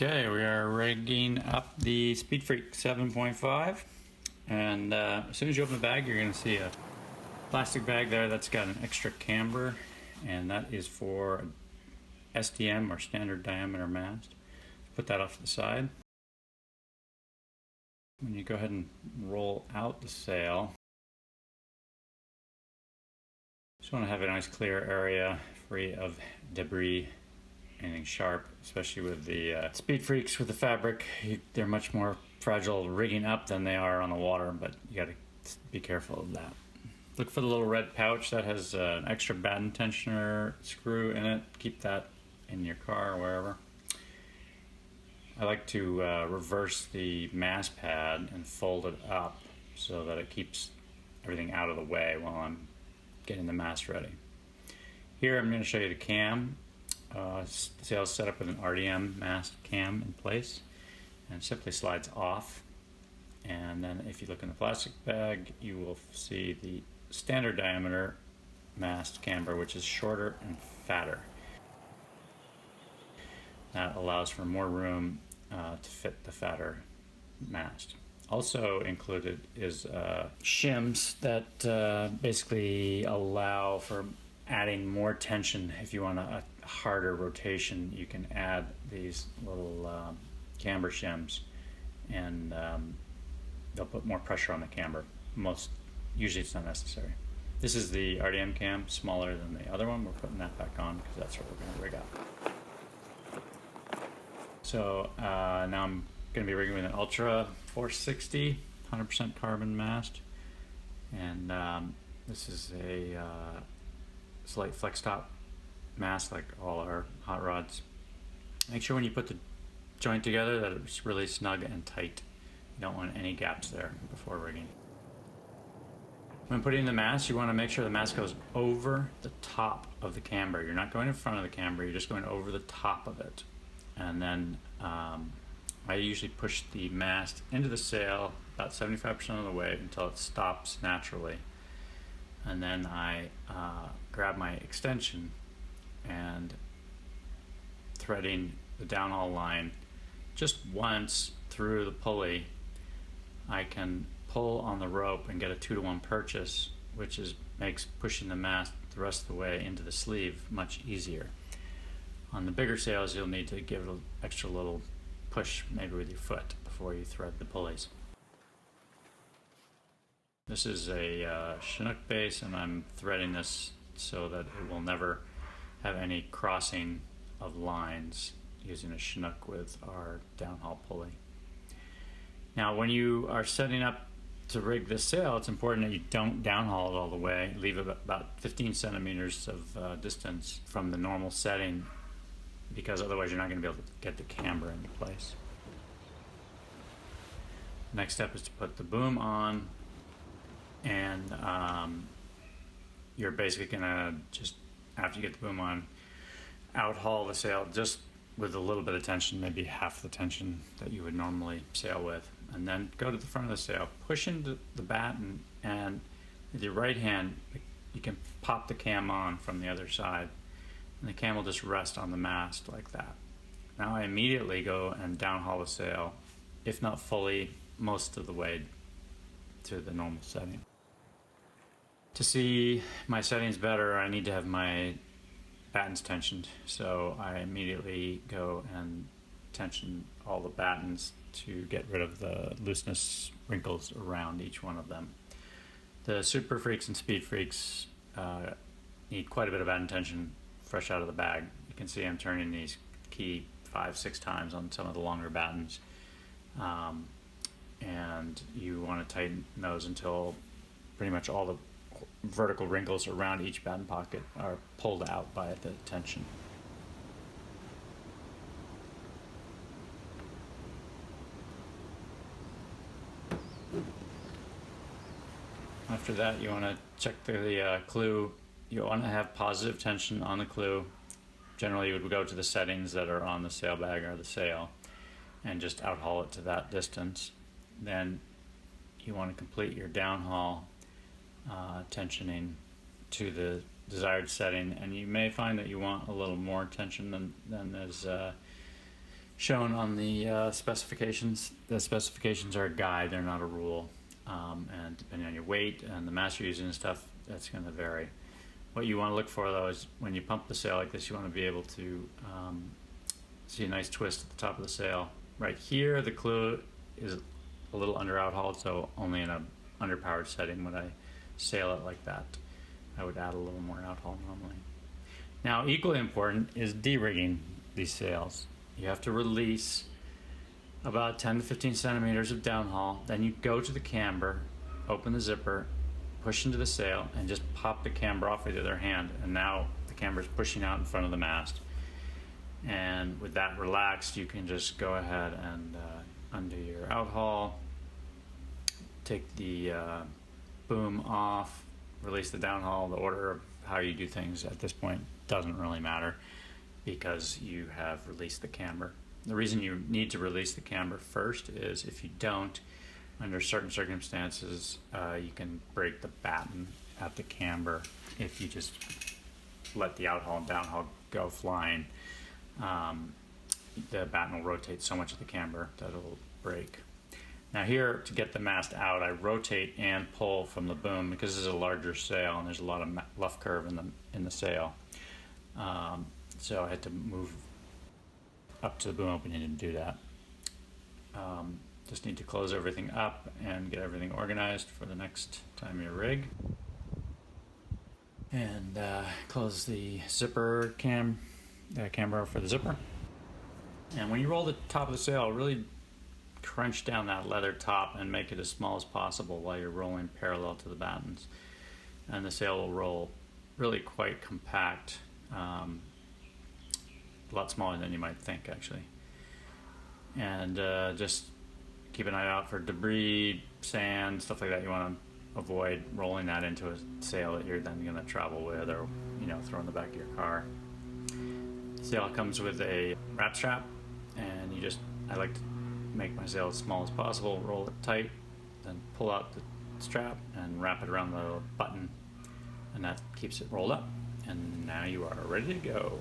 Okay, we are rigging up the Speedfreak 7.5, and as soon as you open the bag, you're going to see a plastic bag there that's got an extra camber, and that is for SDM or standard diameter mast. Put that off to the side. When you go ahead and roll out the sail, just want to have a nice clear area free of debris, anything sharp, especially with the Speedfreaks with the fabric. They're much more fragile rigging up than they are on the water, but you got to be careful of that. Look for the little red pouch that has an extra batten tensioner screw in it. Keep that in your car or wherever. I like to reverse the mast pad and fold it up so that it keeps everything out of the way while I'm getting the mast ready. Here I'm going to show you the cam. The sail is set up with an RDM mast cam in place and simply slides off. And then if you look in the plastic bag, you will see the standard diameter mast camber, which is shorter and fatter. That allows for more room to fit the fatter mast. Also included is shims that basically allow for adding more tension. If you want a harder rotation, you can add these little camber shims, and they'll put more pressure on the camber. Usually it's not necessary. This is the RDM cam, smaller than the other one. We're putting that back on because that's what we're going to rig up. So now I'm going to be rigging with an Ultra 460, 100% carbon mast, and this is a slight flex top mast like all our hot rods. Make sure when you put the joint together that it's really snug and tight. You don't want any gaps there before rigging. When putting the mast, you want to make sure the mast goes over the top of the camber. You're not going in front of the camber, you're just going over the top of it. And then I usually push the mast into the sail about 75% of the way until it stops naturally. And then I grab my extension and threading the downhaul line just once through the pulley, I can pull on the rope and get a 2-to-1 purchase, which makes pushing the mast the rest of the way into the sleeve much easier. On the bigger sails, you'll need to give it an extra little push, maybe with your foot, before you thread the pulleys. This is a Chinook base, and I'm threading this so that it will never have any crossing of lines using a Chinook with our downhaul pulley. Now when you are setting up to rig this sail, it's important that you don't downhaul it all the way. Leave about 15 centimeters of distance from the normal setting, because otherwise you're not going to be able to get the camber into place. Next step is to put the boom on, and you're basically going to just, after you get the boom on, out-haul the sail just with a little bit of tension, maybe half the tension that you would normally sail with, and then go to the front of the sail, push into the batten, and with your right hand you can pop the cam on from the other side, and the cam will just rest on the mast like that. Now I immediately go and downhaul the sail, if not fully, most of the way to the normal setting. To see my settings better, I need to have my battens tensioned, so I immediately go and tension all the battens to get rid of the looseness wrinkles around each one of them. The Super Freaks and Speed Freaks need quite a bit of batten tension fresh out of the bag. You can see I'm turning these key 5-6 times on some of the longer battens, and you want to tighten those until pretty much all the vertical wrinkles around each batten pocket are pulled out by the tension. After that, you want to check the clew. You want to have positive tension on the clew. Generally, you would go to the settings that are on the sail bag or the sail and just outhaul it to that distance. Then you want to complete your downhaul tensioning to the desired setting, and you may find that you want a little more tension than is shown on the specifications. The specifications are a guide, they're not a rule. And depending on your weight and the mast you're using and stuff, that's going to vary. What you want to look for, though, is when you pump the sail like this, you want to be able to see a nice twist at the top of the sail. Right here, the clue is a little under outhauled, so only in a underpowered setting would I sail it like that. I would add a little more outhaul normally. Now, equally important is de-rigging these sails. You have to release about 10 to 15 centimeters of downhaul, then you go to the camber, open the zipper, push into the sail, and just pop the camber off with the other hand, and now the camber is pushing out in front of the mast. And with that relaxed, you can just go ahead and undo your outhaul, take the boom off, release the downhaul. The order of how you do things at this point doesn't really matter because you have released the camber. The reason you need to release the camber first is if you don't, under certain circumstances, you can break the batten at the camber if you just let the outhaul and downhaul go flying. The batten will rotate so much of the camber that it'll break. Now here, to get the mast out, I rotate and pull from the boom because this is a larger sail and there's a lot of luff curve in the sail. So I had to move up to the boom opening and do that. Just need to close everything up and get everything organized for the next time you rig. And close the zipper camber for the zipper. And when you roll the top of the sail, really crunch down that leather top and make it as small as possible while you're rolling parallel to the battens. And the sail will roll really quite compact, a lot smaller than you might think actually. And just keep an eye out for debris, sand, stuff like that. You want to avoid rolling that into a sail that you're then going to travel with or throw in the back of your car. The sail comes with a wrap strap, and I like to make my sail as small as possible, roll it tight, then pull out the strap and wrap it around the button, and that keeps it rolled up. And now you are ready to go.